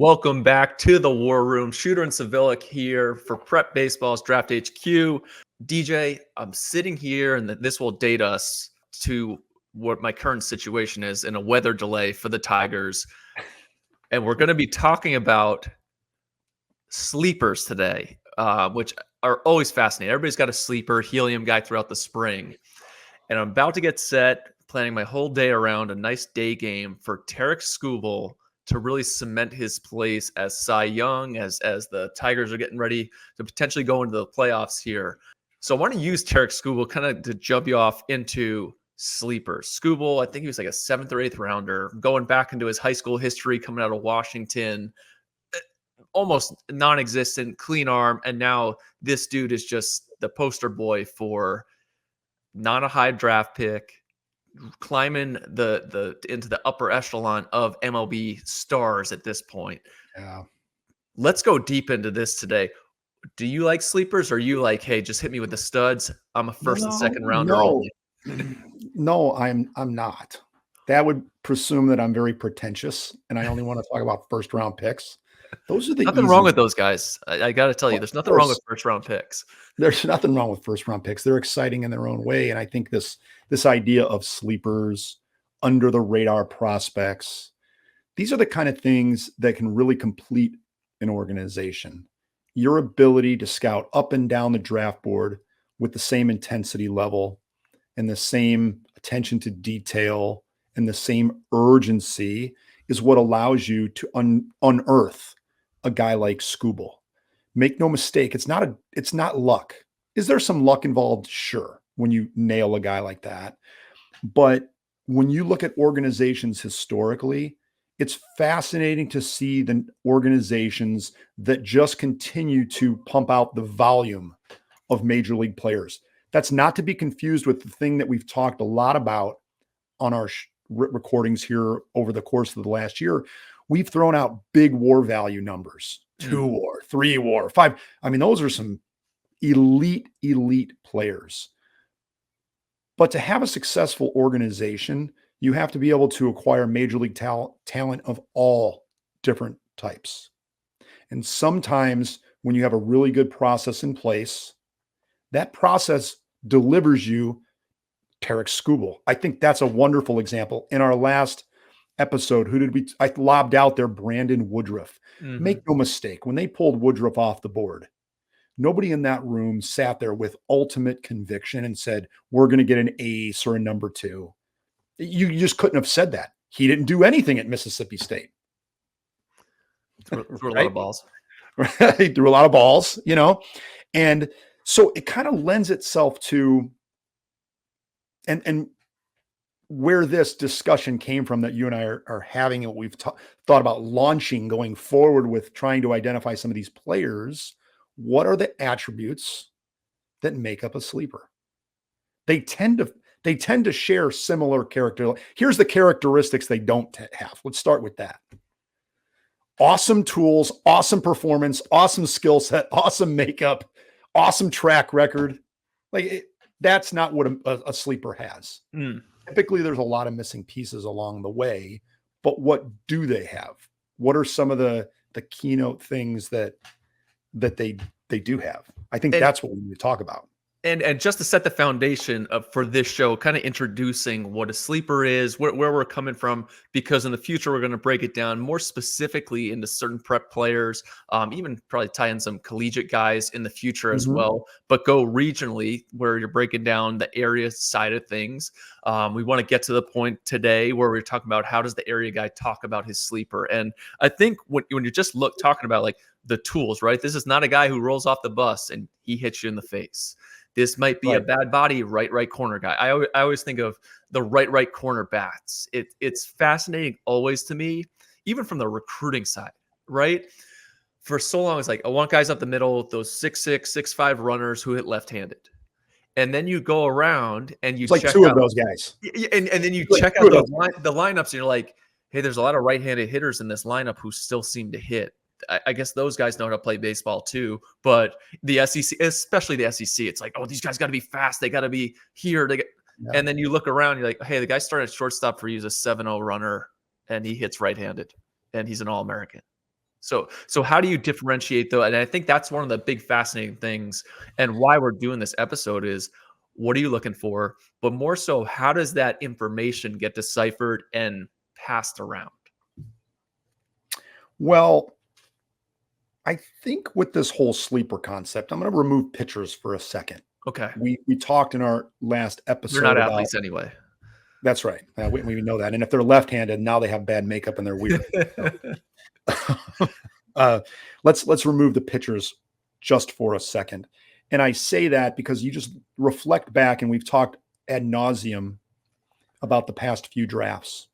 Welcome back to the War Room. Shooter and Svihlik here for Prep Baseball's Draft HQ. DJ, I'm sitting here, and this will date us to what my current situation is in a weather delay for the Tigers. And we're going to be talking about sleepers today, which are always fascinating. Everybody's got a sleeper, helium guy throughout the spring. And I'm about to get set, planning my whole day around a nice day game for Tarik Skubal to really cement his place as Cy Young, as the Tigers are getting ready to potentially go into the playoffs here. So I want to use Tarik Skubal kind of to jump you off into sleepers. Skubal, I think he was like a 7th or 8th rounder, going back into his high school history, coming out of Washington, almost non-existent, clean arm, and now this dude is just the poster boy for not a high draft pick, climbing the into the upper echelon of MLB stars at this point. Yeah. Let's go deep into this today. Do you like sleepers, or are you like, hey, just hit me with the studs? I'm a first and second rounder only. No, I'm not. That would presume that I'm very pretentious and I only want to talk about first round picks. Those are the nothing wrong with those guys. I got to tell you, there's nothing wrong with first round picks. There's nothing wrong with first round picks. They're exciting in their own way. And I think this idea of sleepers, under the radar prospects, these are the kind of things that can really complete an organization. Your ability to scout up and down the draft board with the same intensity level and the same attention to detail and the same urgency is what allows you to unearth a guy like Skubal. Make no mistake, it's not luck. Is there some luck involved? Sure, when you nail a guy like that. But when you look at organizations historically, it's fascinating to see the organizations that just continue to pump out the volume of major league players. That's not to be confused with the thing that we've talked a lot about on our recordings here over the course of the last year. We've thrown out big WAR value numbers, 2 WAR, 3 WAR, 5. I mean, those are some elite players. But to have a successful organization, you have to be able to acquire major league talent of all different types. And sometimes when you have a really good process in place, that process delivers you Tarik Skubal. I think that's a wonderful example. In our last episode, I lobbed out there Brandon Woodruff. Mm-hmm. Make no mistake, when they pulled Woodruff off the board, nobody in that room sat there with ultimate conviction and said, we're going to get an ace or a number 2. You just couldn't have said that. He didn't do anything at Mississippi State. Threw a lot of balls. He threw a lot of balls, and so it kind of lends itself to, and where this discussion came from that you and I are having, and what we've thought about launching going forward with trying to identify some of these players. What are the attributes that make up a sleeper? They tend to share similar character. Here's the characteristics they don't have. Let's start with that. Awesome tools, awesome performance, awesome skill set, awesome makeup, awesome track record. That's not what a sleeper has. Typically, there's a lot of missing pieces along the way, but what do they have? What are some of the keynote things that they do have? I think that's what we need to talk about. And just to set the foundation for this show, kind of introducing what a sleeper is, where we're coming from, because in the future, we're going to break it down more specifically into certain prep players, even probably tie in some collegiate guys in the future as well, but go regionally where you're breaking down the area side of things. We want to get to the point today where we're talking about how does the area guy talk about his sleeper. And I think when you just talking about like the tools, right? This is not a guy who rolls off the bus and he hits you in the face. This might be a bad body right corner guy. I always think of the right corner bats. It's fascinating always to me, even from the recruiting side, right? For so long, it's like, I want guys up the middle, those 6'6", 6'5" runners who hit left-handed. And then you go around and you check 2 of those guys. And then you check out the lineups and you're like, hey, there's a lot of right-handed hitters in this lineup who still seem to hit. I guess those guys know how to play baseball too, but the SEC, especially the SEC, it's like, oh, these guys got to be fast. They got to be here. And then you look around, you're like, hey, the guy started at shortstop for you, he's a 7-0 runner, and he hits right-handed, and he's an All-American. So how do you differentiate though? And I think that's one of the big fascinating things, and why we're doing this episode is, what are you looking for? But more so, how does that information get deciphered and passed around? Well, I think with this whole sleeper concept, I'm going to remove pitchers for a second. Okay. We talked in our last They're episode not about athletes anyway. that's right. We know that. And if they're left-handed, now they have bad makeup and they're weird. Let's remove the pitchers just for a second. And I say that because you just reflect back, and we've talked ad nauseum about the past few drafts.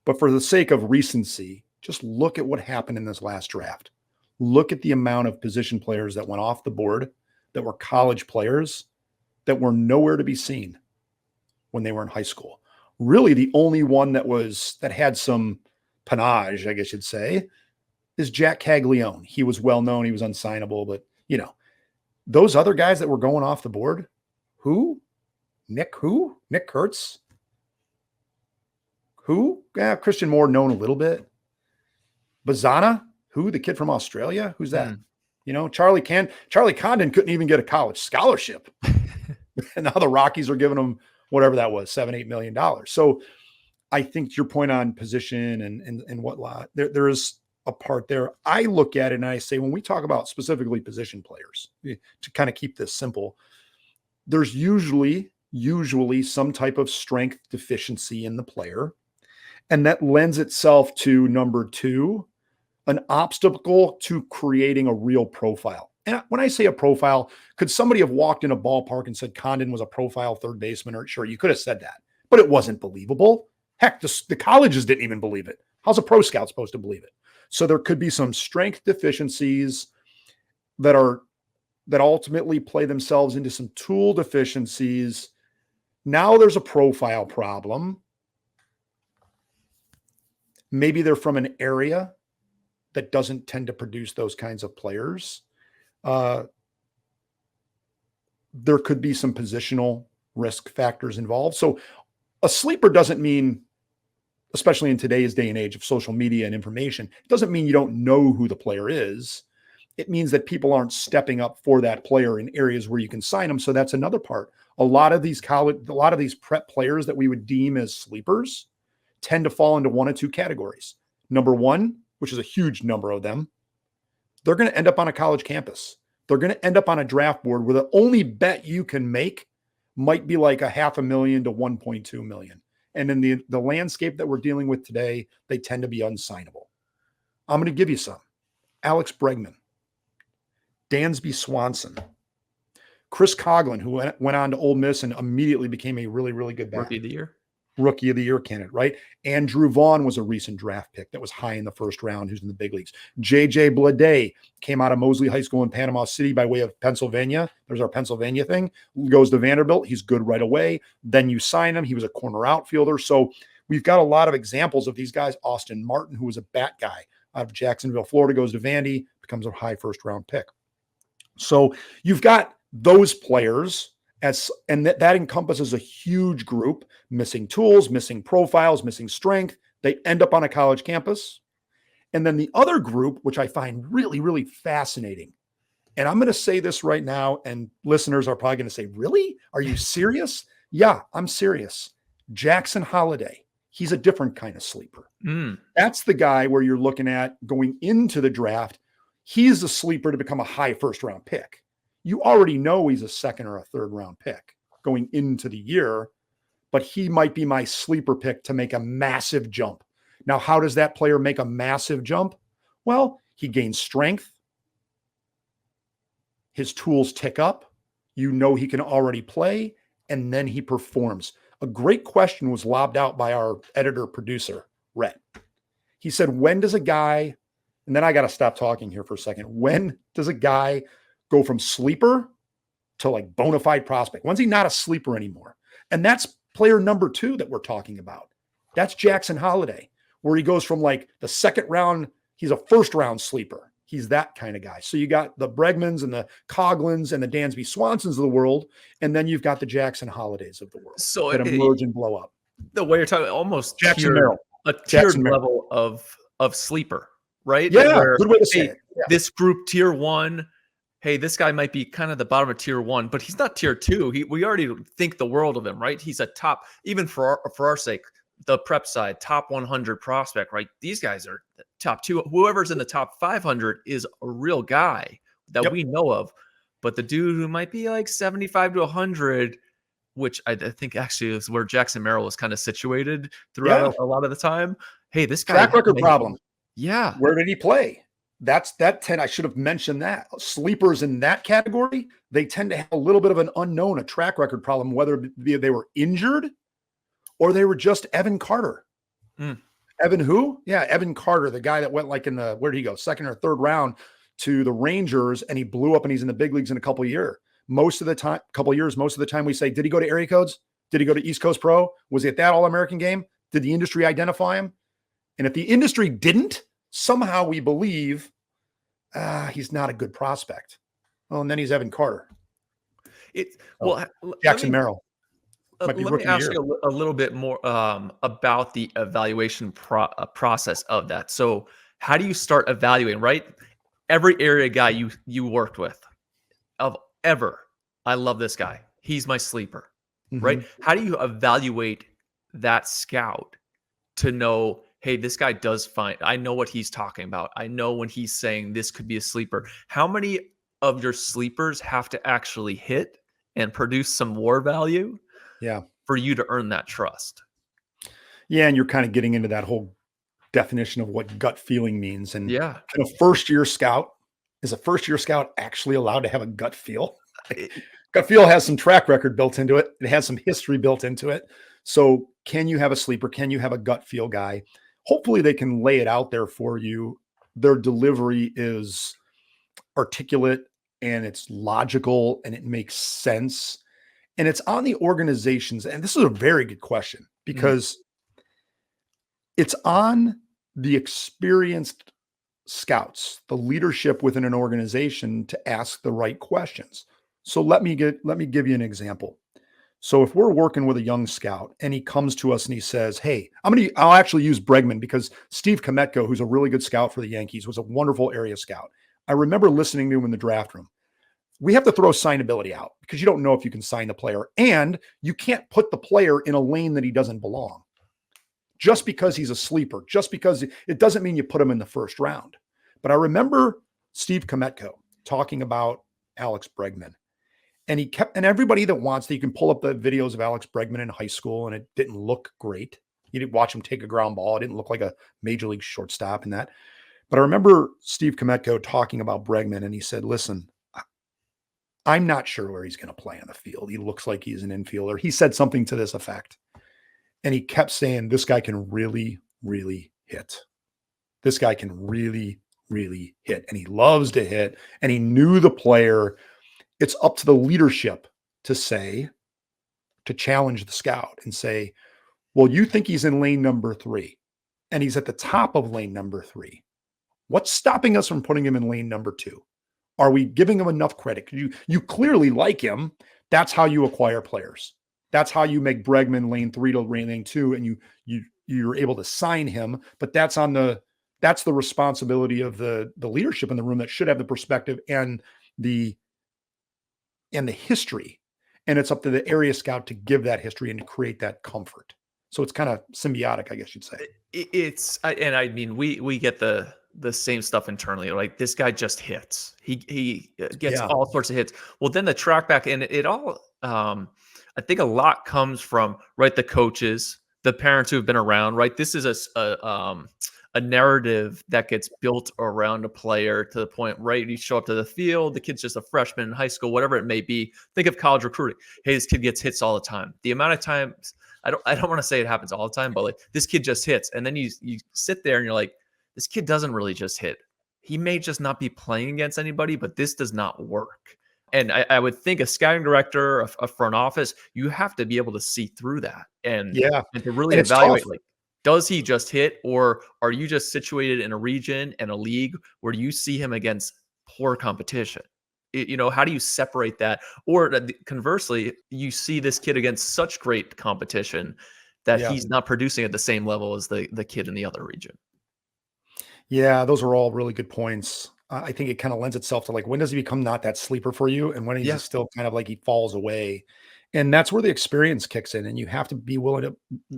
But for the sake of recency, just look at what happened in this last draft. Look at the amount of position players that went off the board that were college players that were nowhere to be seen when they were in high school. Really, the only one that had some panache, I guess you'd say, is Jack Caglione. He was well known, he was unsignable, but those other guys that were going off the board, who? Nick Kurtz? Who? Yeah, Christian Moore, known a little bit. Bazana? Who? The kid from Australia? Who's that? Charlie Condon couldn't even get a college scholarship. And now the Rockies are giving him whatever that was, $7-8 million. So I think your point on position and whatnot, there is a part there. I look at it and I say, when we talk about specifically position players, to kind of keep this simple, there's usually some type of strength deficiency in the player. And that lends itself to, number two, an obstacle to creating a real profile. And when I say a profile, could somebody have walked in a ballpark and said Condon was a profile third baseman? Or sure, you could have said that, but it wasn't believable. Heck, the colleges didn't even believe it. How's a pro scout supposed to believe it? So there could be some strength deficiencies that ultimately play themselves into some tool deficiencies. Now there's a profile problem. Maybe they're from an area that doesn't tend to produce those kinds of players. There could be some positional risk factors involved. So a sleeper doesn't mean, especially in today's day and age of social media and information, it doesn't mean you don't know who the player is. It means that people aren't stepping up for that player in areas where you can sign them. So that's another part. A lot of these prep players that we would deem as sleepers tend to fall into one of two categories. Number one, which is a huge number of them, they're going to end up on a college campus. They're going to end up on a draft board where the only bet you can make might be like $500,000 to $1.2 million. And in the landscape that we're dealing with today, they tend to be unsignable. I'm going to give you some. Alex Bregman, Dansby Swanson, Chris Coughlin, who went on to Ole Miss and immediately became a really, really good batter. Rookie of the year candidate, right? Andrew Vaughn was a recent draft pick that was high in the first round, who's in the big leagues. JJ Bleday came out of Mosley High School in Panama City by way of Pennsylvania. There's our Pennsylvania thing. Goes to Vanderbilt. He's good right away. Then you sign him. He was a corner outfielder. So we've got a lot of examples of these guys. Austin Martin, who was a bat guy out of Jacksonville, Florida, goes to Vandy, becomes a high first round pick. So you've got those players, and that encompasses a huge group, missing tools, missing profiles, missing strength. They end up on a college campus. And then the other group, which I find really, really fascinating, and I'm going to say this right now, and listeners are probably going to say, really? Are you serious? Yeah, I'm serious. Jackson Holliday. He's a different kind of sleeper. That's the guy where you're looking at going into the draft. He's a sleeper to become a high first round pick. You already know he's a second or a third round pick going into the year, but he might be my sleeper pick to make a massive jump. Now, how does that player make a massive jump? Well, he gains strength. His tools tick up. You know he can already play, and then he performs. A great question was lobbed out by our editor-producer, Rhett. He said, when does a guy, and then I got to stop talking here for a second. When does a guy go from sleeper to like bona fide prospect? When's he not a sleeper anymore? And that's player number two that we're talking about. That's Jackson Holliday, where he goes from like the second round, he's a first round sleeper. He's that kind of guy. So you got the Bregmans and the Coughlin's and the Dansby Swansons of the world, and then you've got the Jackson Hollidays of the world that emerge and blow up. The way you're talking, almost Jackson Merrill. A tiered level of sleeper, right? Yeah, Where, good way to say hey, it. Yeah. this group tier one, hey, this guy might be kind of the bottom of tier one, but he's not tier two. We already think the world of him, right? He's a top, even for our sake, the prep side, top 100 prospect, right? These guys are top two. Whoever's in the top 500 is a real guy that Yep. we know of. But the dude who might be like 75 to 100, which I think actually is where Jackson Merrill was kind of situated throughout Yeah. a lot of the time. Hey, this guy, Track record problem. yeah. Where did he play? That's that 10. I should have mentioned that. Sleepers in that category, they tend to have a little bit of an unknown, a track record problem, whether they were injured or they were just Evan Carter. Mm. Evan who? Yeah, Evan Carter, the guy that went like in the, where did he go? Second or third round to the Rangers, and he blew up and he's in the big leagues in a couple of years. Most of the time we say, did he go to area codes? Did he go to East Coast Pro? Was he at that All-American game? Did the industry identify him? And if the industry didn't, somehow we believe he's not a good prospect. Well, and then he's Evan Carter. Jackson Merrill. Let me ask you a little bit more about the evaluation process of that. So how do you start evaluating, right? Every area guy you worked with I love this guy. He's my sleeper, right? How do you evaluate that scout to know, hey, this guy does fine. I know what he's talking about. I know when he's saying this could be a sleeper. How many of your sleepers have to actually hit and produce some war value for you to earn that trust? Yeah, and you're kind of getting into that whole definition of what gut feeling means. And yeah, can a first-year scout actually allowed to have a gut feel? Gut feel has some track record built into it. It has some history built into it. So can you have a sleeper? Can you have a gut feel guy? Hopefully they can lay it out there for you. Their delivery is articulate and it's logical and it makes sense. And it's on the organizations. And this is a very good question because it's on the experienced scouts, the leadership within an organization to ask the right questions. So let me give you an example. So if we're working with a young scout and he comes to us and he says, hey, I'll actually use Bregman because Steve Kometko, who's a really good scout for the Yankees, was a wonderful area scout. I remember listening to him in the draft room. We have to throw signability out because you don't know if you can sign the player, and you can't put the player in a lane that he doesn't belong. Just because he's a sleeper, just because it doesn't mean you put him in the first round. But I remember Steve Kometko talking about Alex Bregman. And everybody that wants that, you can pull up the videos of Alex Bregman in high school, and it didn't look great. You didn't watch him take a ground ball. It didn't look like a major league shortstop in that. But I remember Steve Kometko talking about Bregman, and he said, listen, I'm not sure where he's going to play on the field. He looks like he's an infielder. He said something to this effect. And he kept saying, this guy can really, really hit. This guy can really, really hit. And he loves to hit. And he knew the player. It's up to the leadership to challenge the scout and say, well, you think he's in lane number 3 and he's at the top of lane number 3. What's stopping us from putting him in lane number 2? Are we giving him enough credit? You clearly like him. That's how you acquire players. That's how you make Bregman lane 3 to lane 2, and you're able to sign him. But that's the responsibility of the leadership in the room that should have the perspective and the history. And it's up to the area scout to give that history and to create that comfort. So it's kind of symbiotic, I guess you'd say. I mean, we get the same stuff internally. Like, this guy just hits. He gets all sorts of hits. Well, then the track back, and it all, I think a lot comes from, right, the coaches, the parents who have been around, right? This is a narrative that gets built around a player to the point, right? You show up to the field, the kid's just a freshman in high school, whatever it may be. Think of college recruiting. Hey, this kid gets hits all the time. The amount of times, I don't want to say it happens all the time, but like, this kid just hits. And then you sit there and you're like, this kid doesn't really just hit. He may just not be playing against anybody, but this does not work. And I would think a scouting director, a front office, you have to be able to see through that and to really evaluate, like, does he just hit, or are you just situated in a region and a league where you see him against poor competition? How do you separate that? Or conversely, you see this kid against such great competition that he's not producing at the same level as the kid in the other region. Yeah, those are all really good points. I think it kind of lends itself to like when does he become not that sleeper for you, and when is he Yeah. still kind of like he falls away, and that's where the experience kicks in, and you have to be willing to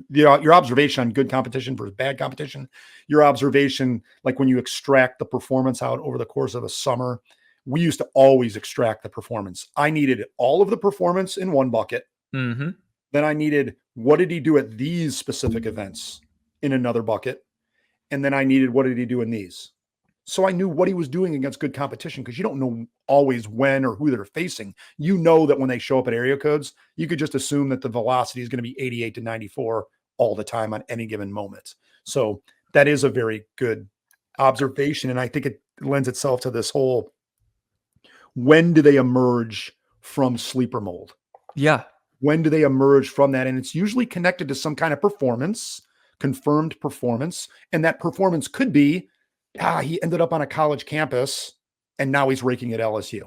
your observation on good competition versus bad competition, your observation like when you extract the performance out over the course of a summer. We used to always extract the performance. I needed all of the performance in one bucket. Hmm. Then I needed what did he do at these specific events in another bucket. And then I needed what did he do in these? So I knew what he was doing against good competition because you don't know always when or who they're facing. You know that when they show up at area codes, you could just assume that the velocity is going to be 88 to 94 all the time on any given moment. So that is a very good observation. And I think it lends itself to this whole when do they emerge from sleeper mold? Yeah. When do they emerge from that? And it's usually connected to some kind of performance, confirmed performance. And that performance could be, he ended up on a college campus and now he's raking at LSU.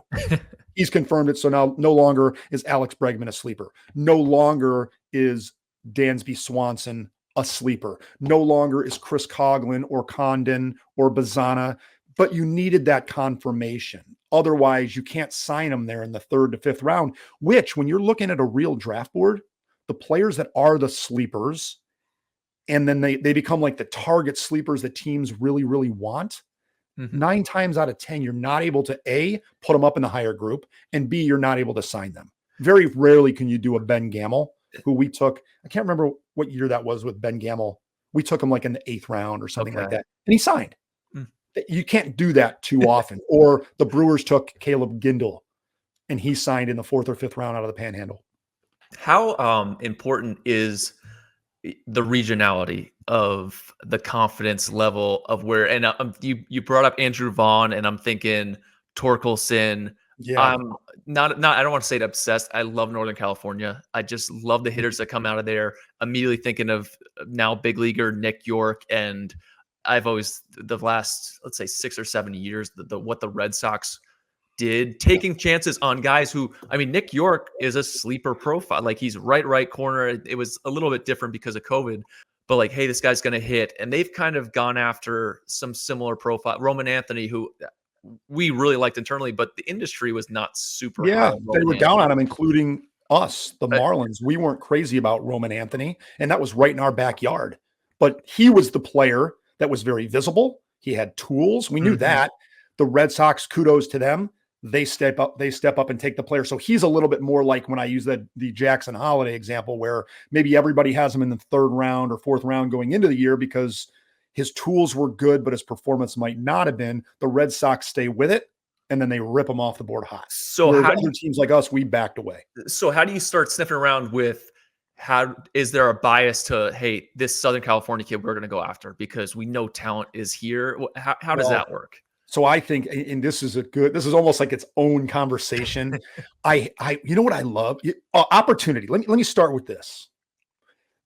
He's confirmed it. So now no longer is Alex Bregman a sleeper. No longer is Dansby Swanson a sleeper. No longer is Chris Coughlin or Condon or Bazana, but you needed that confirmation. Otherwise, you can't sign them there in the third to fifth round, which when you're looking at a real draft board, the players that are the sleepers, and then they become like the target sleepers that teams really, really want. Hmm. 9 times out of 10, you're not able to A, put them up in the higher group, and B, you're not able to sign them. Very rarely can you do a Ben Gamel, who we took. I can't remember what year that was with Ben Gamel. We took him like in the 8th round or something like Okay. that. And he signed. Mm. You can't do that too often. Or the Brewers took Caleb Gindel and he signed in the 4th or 5th round out of the Panhandle. How important is the regionality of the confidence level of where? And you brought up Andrew Vaughn, and I'm thinking Torkelson. Yeah. I'm not I don't want to say it obsessed. I love Northern California. I just love the hitters that come out of there. Immediately thinking of now big leaguer Nick York, and I've always the last, let's say, 6 or 7 years, the what the Red Sox did, taking chances on guys who, I mean, Nick York is a sleeper profile. Like he's right corner. It was a little bit different because of COVID, but like, hey, this guy's going to hit. And they've kind of gone after some similar profile. Roman Anthony, who we really liked internally, but the industry was not super high Yeah. on They Roman were down Anthony. on him, including us, the Uh, Marlins. We weren't crazy about Roman Anthony, and that was right in our backyard. But he was the player that was very visible. He had tools. We knew mhm. that. The Red Sox, kudos to them. They step up and take the player. So he's a little bit more like when I use the Jackson Holiday example, where maybe everybody has him in the 3rd round or 4th round going into the year because his tools were good, but his performance might not have been. The Red Sox stay with it, and then they rip him off the board hot. So Whereas how do other you teams like us, we backed away. so how do you start sniffing around with, how is there a bias to, hey, this Southern California kid we're going to go after because we know talent is here? How does Well, that work? so I think, and this is almost like its own conversation. You know what I love? Opportunity. Let me start with this.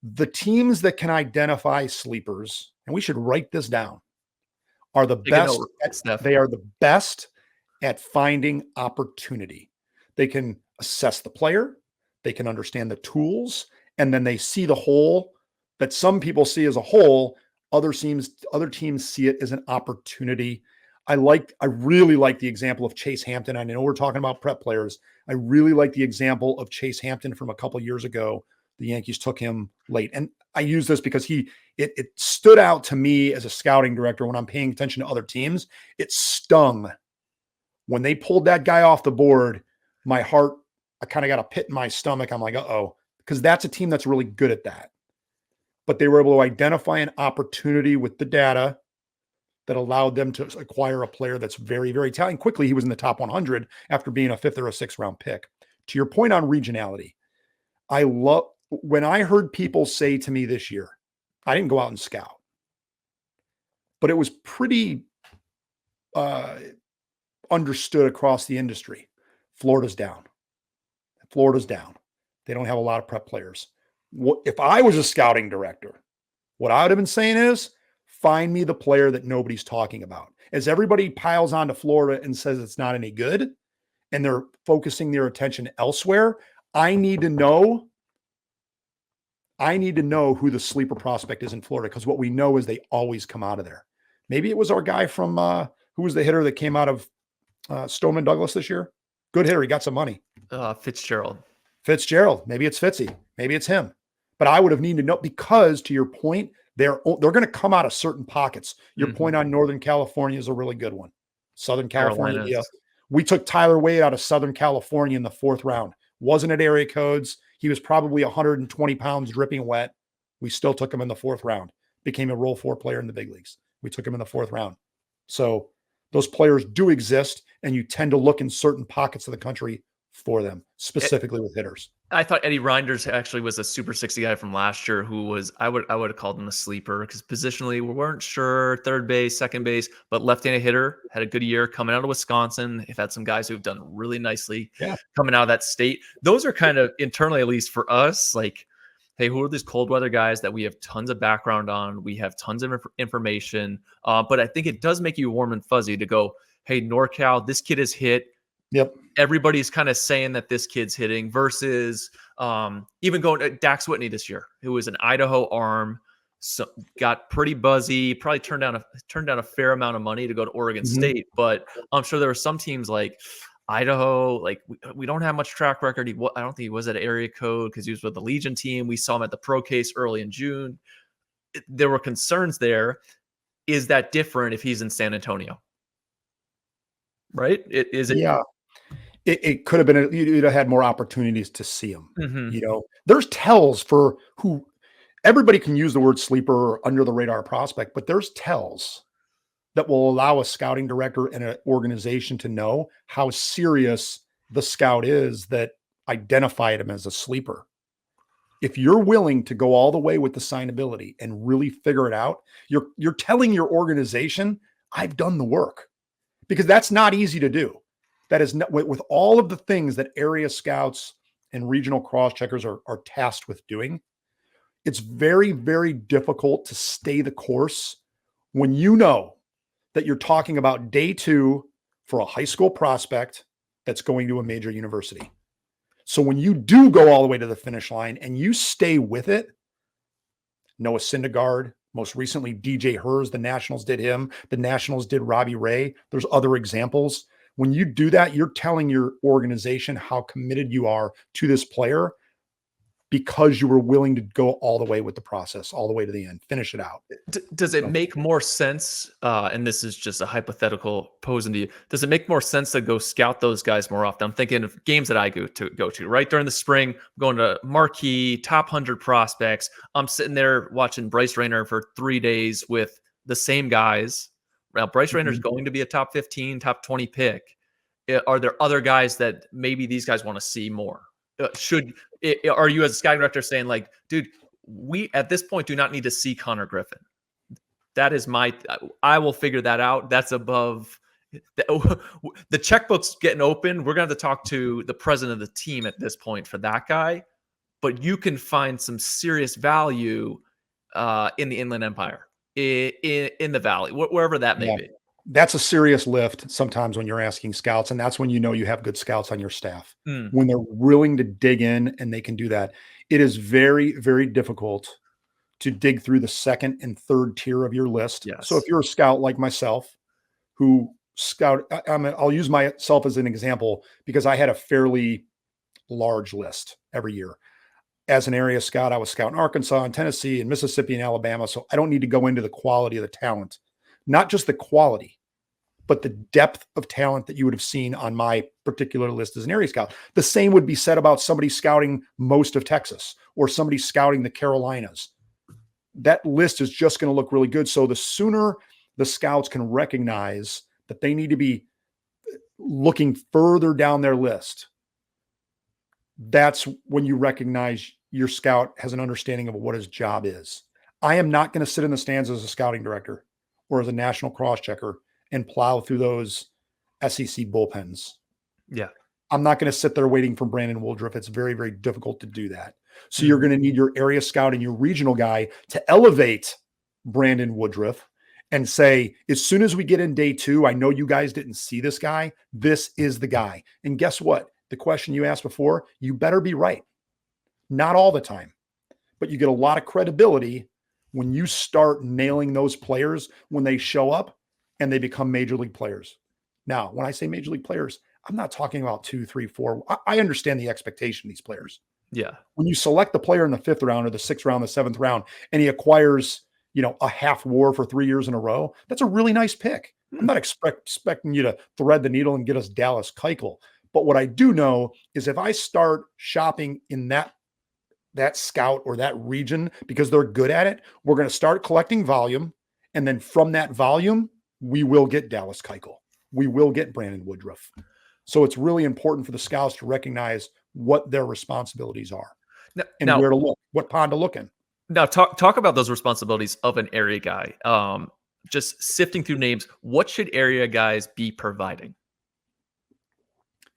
The teams that can identify sleepers, and we should write this down, are the Take a best. note, Steph. They are the best at finding opportunity. They can assess the player, they can understand the tools, and then they see the whole that some people see as a whole. Other teams see it as an opportunity. I really like the example of Chase Hampton. I know we're talking about prep players. I really like the example of Chase Hampton from a couple years ago. The Yankees took him late. And I use this because it stood out to me as a scouting director when I'm paying attention to other teams. It stung when they pulled that guy off the board. My heart, I kind of got a pit in my stomach. I'm like, uh-oh, because that's a team that's really good at that. But they were able to identify an opportunity with the data that allowed them to acquire a player that's very, very talented. Quickly, he was in the top 100 after being a 5th or a 6th round pick. To your point on regionality, I love when I heard people say to me this year, I didn't go out and scout, but it was pretty uh, understood across the industry. Florida's down. Florida's down. They don't have a lot of prep players. If I was a scouting director, what I would have been saying is find me the player that nobody's talking about. As everybody piles onto Florida and says it's not any good and they're focusing their attention elsewhere, I need to know who the sleeper prospect is in Florida, because what we know is they always come out of there. Maybe it was our guy from who was the hitter that came out of Stoneman Douglas this year? Good hitter. He got some money. Fitzgerald. Fitzgerald. Maybe it's Fitzy. Maybe it's him. But I would have needed to know, because to your point, they're going to come out of certain pockets. Your point on Northern California is a really good one. Southern California. Yeah. We took Tyler Wade out of Southern California in the 4th round. Wasn't at area codes. He was probably 120 pounds dripping wet. We still took him in the 4th round. Became a Role 4 player in the big leagues. We took him in the 4th round. So those players do exist, and you tend to look in certain pockets of the country for them, specifically with hitters. I thought Eddie Reinders actually was a Super 60 guy from last year who was, I would have called him a sleeper, because positionally we weren't sure, third base, second base, but left-handed hitter, had a good year coming out of Wisconsin. They've had some guys who've done really nicely coming out of that state. Those are kind of internally, at least for us, like, hey, who are these cold weather guys that we have tons of background on? We have tons of information. But I think it does make you warm and fuzzy to go, hey, NorCal, this kid is hit. Yep. Everybody's kind of saying that this kid's hitting, versus even going to Dax Whitney this year, who was an Idaho arm, so got pretty buzzy, probably turned down a fair amount of money to go to Oregon State. But I'm sure there were some teams like Idaho, like we don't have much track record. I don't think he was at area code because he was with the Legion team. We saw him at the pro case early in June. There were concerns there. Is that different if he's in San Antonio? Right? Is it? Yeah. It could have been, you'd have had more opportunities to see him. You know, there's tells for who, everybody can use the word sleeper or under the radar prospect, but there's tells that will allow a scouting director and an organization to know how serious the scout is that identified him as a sleeper. If you're willing to go all the way with the signability and really figure it out, you're telling your organization, I've done the work, because that's not easy to do. That is not, with all of the things that area scouts and regional cross-checkers are tasked with doing. It's very, very difficult to stay the course when you know that you're talking about day 2 for a high school prospect that's going to a major university. So when you do go all the way to the finish line and you stay with it, Noah Syndergaard, most recently DJ Hers, the Nationals did him. The Nationals did Robbie Ray. There's other examples. When you do that, you're telling your organization how committed you are to this player, because you were willing to go all the way with the process, all the way to the end, finish it out. Does it make more sense, and this is just a hypothetical posing to you, does it make more sense to go scout those guys more often? I'm thinking of games that I go to, right? During the spring, I'm going to marquee, top 100 prospects. I'm sitting there watching Bryce Rayner for 3 days with the same guys. Now, Bryce Rayner's going to be a top 15, top 20 pick. Are there other guys that maybe these guys want to see more? Are you as a scouting director saying, like, dude, we at this point do not need to see Connor Griffin? That is I will figure that out. That's above the checkbook's getting open. We're going to have to talk to the president of the team at this point for that guy. But you can find some serious value in the Inland Empire, in the Valley, wherever that may be. That's a serious lift sometimes when you're asking scouts, and that's when you know you have good scouts on your staff. When they're willing to dig in and they can do that. It is very, very difficult to dig through the second and third tier of your list. Yes. So if you're a scout like myself, who I'll use myself as an example, because I had a fairly large list every year. As an area scout, I was scouting Arkansas and Tennessee and Mississippi and Alabama. So I don't need to go into the quality of the talent, not just the quality, but the depth of talent that you would have seen on my particular list as an area scout. The same would be said about somebody scouting most of Texas or somebody scouting the Carolinas. That list is just going to look really good. So the sooner the scouts can recognize that they need to be looking further down their list, that's when you recognize your scout has an understanding of what his job is. I am not going to sit in the stands as a scouting director or as a national cross-checker and plow through those SEC bullpens. Yeah. I'm not going to sit there waiting for Brandon Woodruff. It's very, very difficult to do that. So you're going to need your area scout and your regional guy to elevate Brandon Woodruff and say, as soon as we get in day 2, I know you guys didn't see this guy. This is the guy. And guess what? The question you asked before, you better be right. Not all the time, but you get a lot of credibility when you start nailing those players when they show up and they become major league players. Now, when I say major league players, I'm not talking about 2, 3, 4. I understand the expectation of these players. Yeah. When you select the player in the 5th round or the 6th round, the 7th round, and he acquires, a half WAR for 3 years in a row, that's a really nice pick. I'm not expecting you to thread the needle and get us Dallas Keuchel. But what I do know is if I start shopping in that scout or that region because they're good at it, we're going to start collecting volume. And then from that volume, we will get Dallas Keuchel. We will get Brandon Woodruff. So it's really important for the scouts to recognize what their responsibilities are and where to look, what pond to look in. Now, talk about those responsibilities of an area guy. Just sifting through names, what should area guys be providing?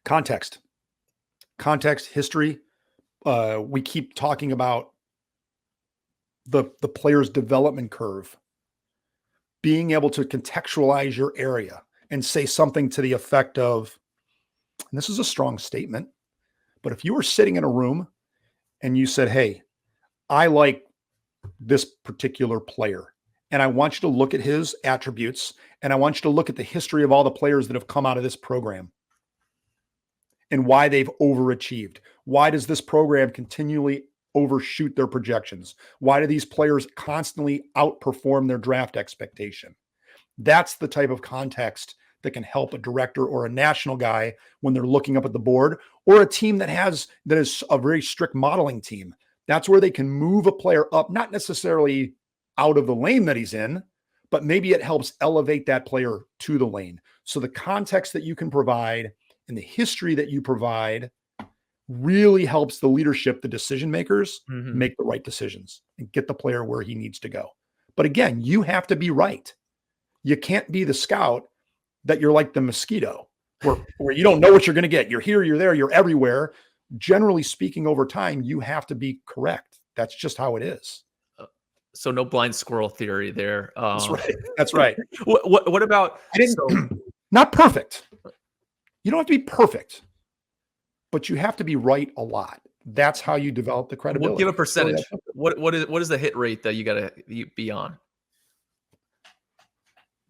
Context, history. We keep talking about the player's development curve, being able to contextualize your area and say something to the effect of, and this is a strong statement, but if you were sitting in a room and you said, hey, I like this particular player, and I want you to look at his attributes, and I want you to look at the history of all the players that have come out of this program and why they've overachieved. Why does this program continually overshoot their projections? Why do these players constantly outperform their draft expectation? That's the type of context that can help a director or a national guy when they're looking up at the board, or a team that is a very strict modeling team. That's where they can move a player up, not necessarily out of the lane that he's in, but maybe it helps elevate that player to the lane. So the context that you can provide and the history that you provide really helps the leadership, the decision makers, make the right decisions and get the player where he needs to go. But again, you have to be right. You can't be the scout that you're like the mosquito where you don't know what you're going to get. You're here, you're there, you're everywhere. Generally speaking, over time, you have to be correct. That's just how it is. So no blind squirrel theory there. That's right. That's right. What about? Not perfect. You don't have to be perfect, but you have to be right a lot. That's how you develop the credibility. We'll give a percentage. What is the hit rate that you got to be on?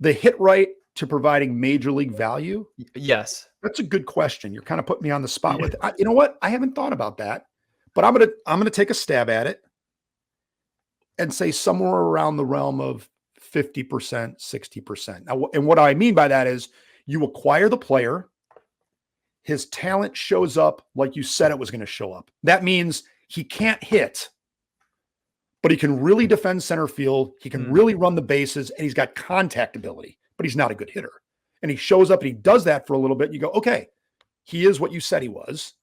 The hit rate to providing major league value? Yes. That's a good question. You're kind of putting me on the spot with it. You know what? I haven't thought about that, but I'm going to take a stab at it and say somewhere around the realm of 50%, 60%. Now, and what I mean by that is you acquire the player, his talent shows up like you said it was going to show up. That means he can't hit, but he can really defend center field. He can really run the bases, and he's got contact ability, but he's not a good hitter. And he shows up and he does that for a little bit. And you go, okay, he is what you said he was.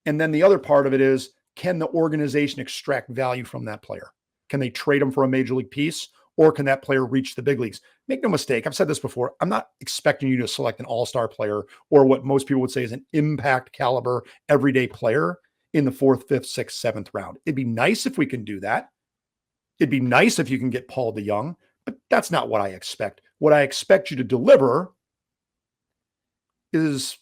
And then the other part of it is, can the organization extract value from that player? Can they trade him for a major league piece, or can that player reach the big leagues? Make no mistake. I've said this before. I'm not expecting you to select an all-star player or what most people would say is an impact caliber everyday player in the 4th, 5th, 6th, 7th round. It'd be nice if we can do that. It'd be nice if you can get Paul DeYoung, but that's not what I expect. What I expect you to deliver is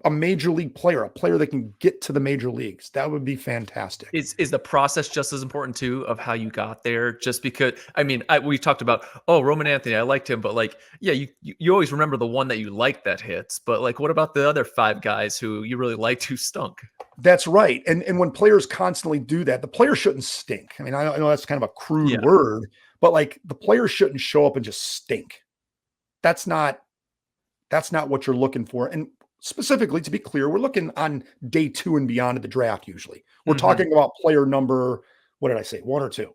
a major league player, a player that can get to the major leagues. That would be fantastic. Is the process just as important too of how you got there? Just because, I mean, we talked about, Roman Anthony, I liked him, but like, yeah, you always remember the one that you liked that hits, but like, what about the other 5 guys who you really liked who stunk? That's right. And when players constantly do that, the player shouldn't stink. I mean, I know that's kind of a crude word, but like the player shouldn't show up and just stink. That's not what you're looking for. And specifically, to be clear, we're looking on day 2 and beyond of the draft. Usually we're talking about player number, what did I say? 1 or 2.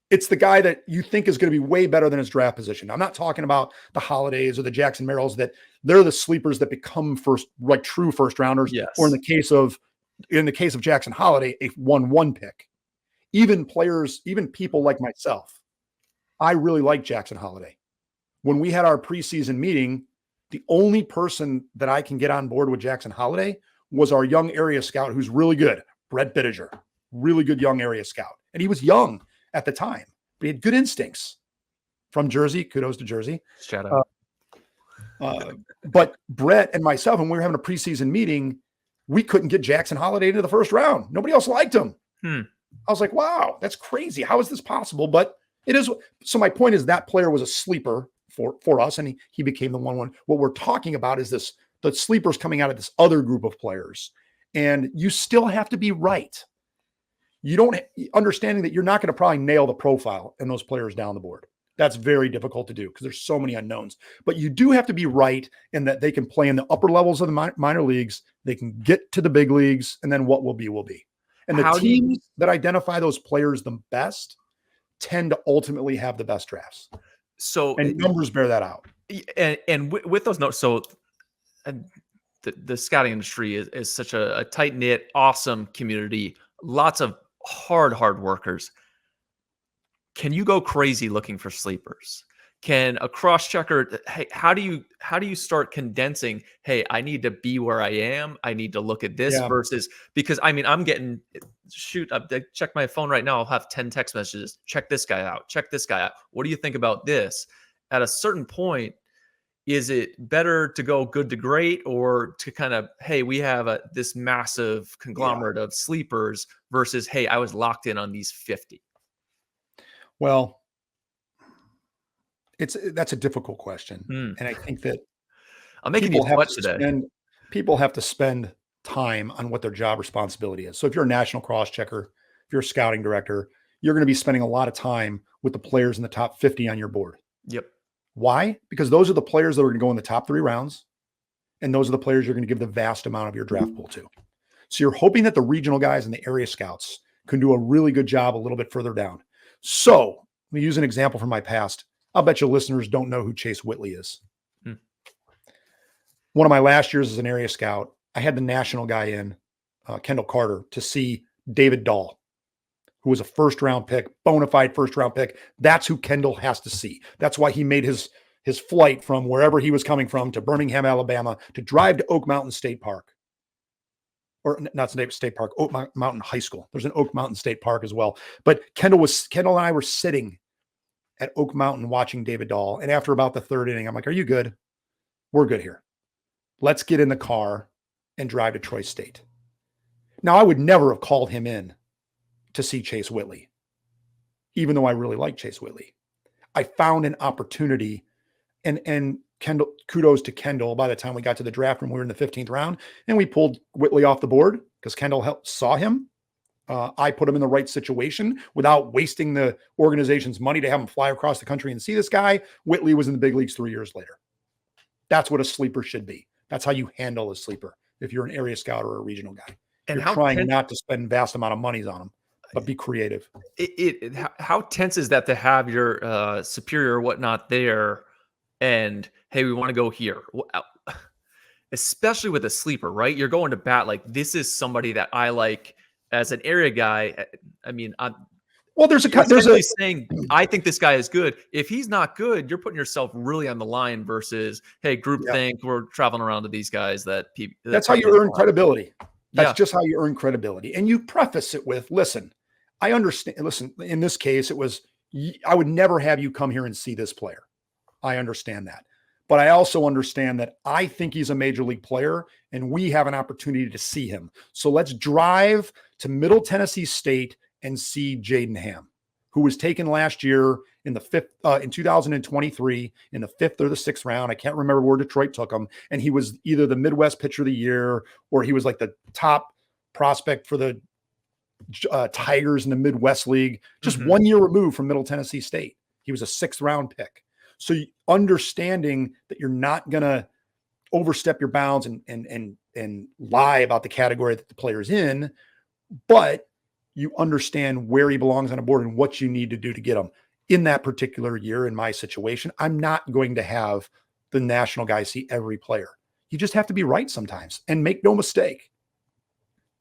It's the guy that you think is going to be way better than his draft position. I'm not talking about the Holidays or the Jackson Merrills, that they're the sleepers that become true first rounders. Yes. Or in the case of Jackson Holiday, a 1-1 pick. Even people like myself, I really like Jackson Holiday. When we had our preseason meeting, the only person that I can get on board with Jackson Holiday was our young area scout, who's really good, Brett Bittiger, really good young area scout. And he was young at the time, but he had good instincts. From Jersey, kudos to Jersey. Shout out. But Brett and myself, when we were having a preseason meeting, we couldn't get Jackson Holiday into the first round. Nobody else liked him. I was like, wow, that's crazy. How is this possible? But It is. So my point is that player was a sleeper for us, and he became the 1-1. What we're talking about is the sleepers coming out of this other group of players, and you still have to be right. You don't understanding that you're not going to probably nail the profile and those players down the board. That's very difficult to do because there's so many unknowns. But you do have to be right in that they can play in the upper levels of the minor leagues. They can get to the big leagues, and then what will be will be. And the teams that identify those players the best tend to ultimately have the best drafts. So and numbers bear that out. And with those notes, so the scouting industry is such a tight knit, awesome community. Lots of hard workers. Can you go crazy looking for sleepers? Can a cross checker? Hey, how do you start condensing? Hey, I need to be where I am. I need to look at this versus, because I mean, I'm getting I check my phone right now. I'll have 10 text messages. Check this guy out. Check this guy out. What do you think about this? At a certain point, is it better to go good to great, or to kind of, hey, we have this massive conglomerate of sleepers versus, hey, I was locked in on these 50? Well, that's a difficult question. And I think that I'm making you sweat today. People have to spend time on what their job responsibility is. So if you're a national cross checker, if you're a scouting director, you're going to be spending a lot of time with the players in the top 50 on your board. Yep. Why? Because those are the players that are going to go in the top 3 rounds. And those are the players you're going to give the vast amount of your draft pool to. So you're hoping that the regional guys and the area scouts can do a really good job a little bit further down. So let me use an example from my past. I'll bet your listeners don't know who Chase Whitley is. One of my last years as an area scout, I had the national guy in, Kendall Carter, to see David Dahl, who was a first-round pick, bona fide first-round pick. That's who Kendall has to see. That's why he made his flight from wherever he was coming from to Birmingham, Alabama, to drive to Oak Mountain State Park. Or not State Park, Oak Mountain High School. There's an Oak Mountain State Park as well. But Kendall and I were sitting at Oak Mountain watching David Dahl. And after about the 3rd inning, I'm like, are you good? We're good here. Let's get in the car and drive to Troy State. Now, I would never have called him in to see Chase Whitley, even though I really like Chase Whitley. I found an opportunity, and Kendall, kudos to Kendall. By the time we got to the draft room, we were in the 15th round, and we pulled Whitley off the board because Kendall saw him. I put him in the right situation without wasting the organization's money to have him fly across the country and see this guy. Whitley was in the big leagues 3 years later. That's what a sleeper should be. That's how you handle a sleeper if you're an area scout or a regional guy. And you're trying not to spend vast amount of monies on them, but be creative. How tense is that to have your superior or whatnot there, and hey, we want to go here, especially with a sleeper, right? You're going to bat like, this is somebody that I like as an area guy. I mean, there's saying, I think this guy is good. If he's not good, you're putting yourself really on the line versus, hey, group think we're traveling around to these guys that's how you earn credibility. That's just how you earn credibility. And you preface it with, listen, I understand. Listen, in this case, I would never have you come here and see this player. I understand that. But I also understand that I think he's a major league player and we have an opportunity to see him. So let's drive to Middle Tennessee State and see Jaden Ham, who was taken last year in the 5th, in 2023, in the 5th or the 6th round. I can't remember where Detroit took him. And he was either the Midwest Pitcher of the Year, or he was like the top prospect for the Tigers in the Midwest League, just 1 year removed from Middle Tennessee State. He was a 6th round pick. So understanding that you're not going to overstep your bounds and lie about the category that the player's in, but you understand where he belongs on a board and what you need to do to get him. In that particular year, in my situation, I'm not going to have the national guy see every player. You just have to be right sometimes, and make no mistake.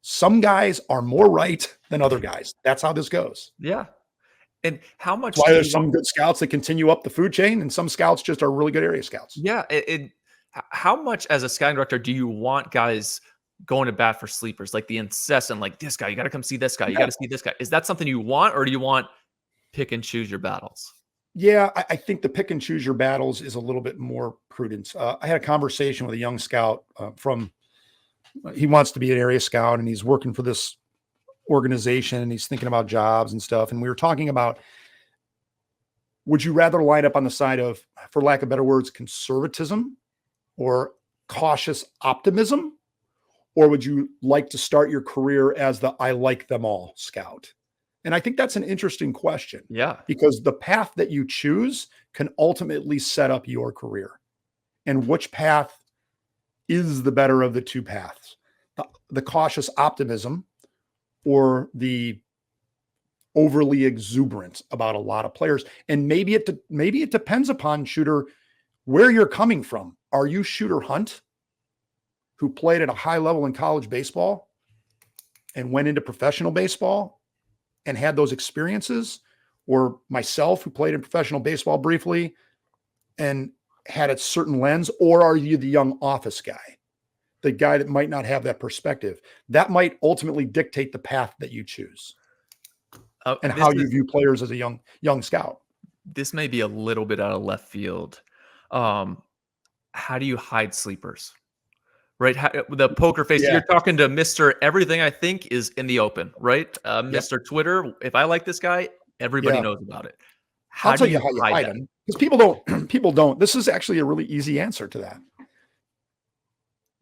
Some guys are more right than other guys. That's how this goes. Yeah. And how much? That's why there's some good scouts that continue up the food chain, and some scouts just are really good area scouts. Yeah. How much as a scouting director do you want guys going to bat for sleepers, like the incessant, like, this guy, you got to come see this guy, you got to see this guy? Is that something you want, or do you want pick and choose your battles? Yeah, I think the pick and choose your battles is a little bit more prudence. I had a conversation with a young scout he wants to be an area scout, and he's working for this organization, and he's thinking about jobs and stuff. And we were talking about Would you rather line up on the side of, for lack of better words, conservatism or cautious optimism? Or would you like to start your career as the I like them all scout? And I think that's an interesting question Yeah. because the path that you choose can ultimately set up your career. And which path is the better of the two paths? The cautious optimism or the overly exuberant about a lot of players? And maybe it depends upon, Shooter, where you're coming from. Are you Shooter Hunt, who played at a high level in college baseball and went into professional baseball and had those experiences? Or myself, who played in professional baseball briefly and had a certain lens? Or are you the young office guy, the guy that might not have that perspective? That might ultimately dictate the path that you choose and how you view players as a young scout. This may be a little bit out of left field. How do you hide sleepers? Right? The poker face, Yeah. you're talking to Mr. Everything I think is in the open, right? Mr. Twitter, if I like this guy, everybody knows about it. I'll How tell do you you how you hide hide that? them, because people don't. This is actually a really easy answer to that.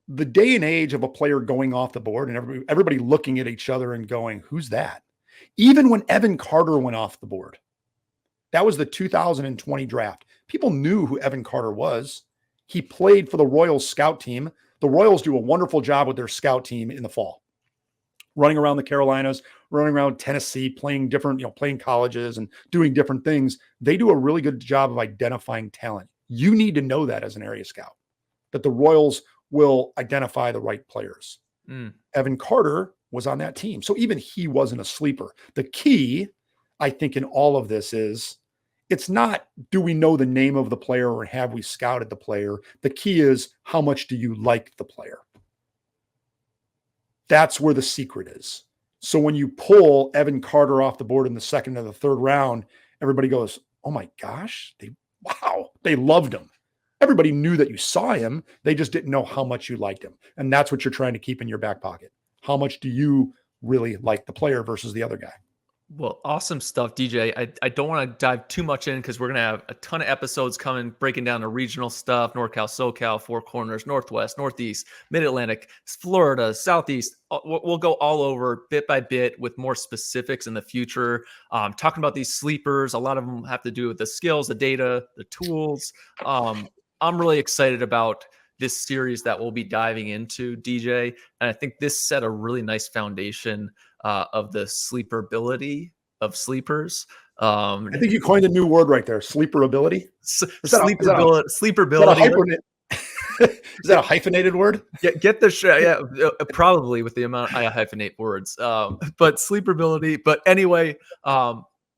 The day and age of a player going off the board and everybody looking at each other and going, who's that? Even when Evan Carter went off the board, that was the 2020 draft. People knew who Evan Carter was. He played for the Royals scout team. The Royals do a wonderful job with their scout team in the fall, running around the Carolinas, running around Tennessee, playing different, playing colleges and doing different things. They do a really good job of identifying talent. You need to know that as an area scout, that the Royals will identify the right players. Evan Carter was on that team. So even he wasn't a sleeper. The key, I think, in all of this is, it's not, do we know the name of the player or have we scouted the player? The key is, how much do you like the player? That's where the secret is. So when you pull Evan Carter off the board in the second or the third round, everybody goes, oh my gosh, they loved him. Everybody knew that you saw him. They just didn't know how much you liked him. And that's what you're trying to keep in your back pocket. How much do you really like the player versus the other guy? Well, awesome stuff, DJ. I don't want to dive too much in because we're going to have a ton of episodes coming, breaking down the regional stuff, NorCal, SoCal, Four Corners, Northwest, Northeast, Mid-Atlantic, Florida, Southeast. We'll go all over bit by bit with more specifics in the future. Talking about these sleepers, a lot of them have to do with the skills, the data, the tools. I'm really excited about this series that we'll be diving into, DJ. And I think this set a really nice foundation of the sleeperability of sleepers. I think you coined a new word right there, sleeperability. Sleeperability. Is that a hyphenated word? Get the show. Yeah, probably with the amount I hyphenate words. But sleeperability. But anyway,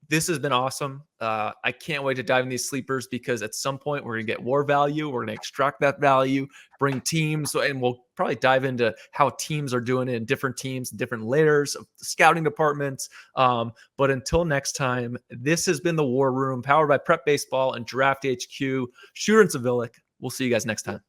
this has been awesome. I can't wait to dive in these sleepers because at some point we're going to get war value. We're going to extract that value, bring teams, and we'll probably dive into how teams are doing it in different teams, different layers of scouting departments. But until next time, this has been the War Room, powered by Prep Baseball and Draft HQ. Shooter and Svihlik. We'll see you guys next time.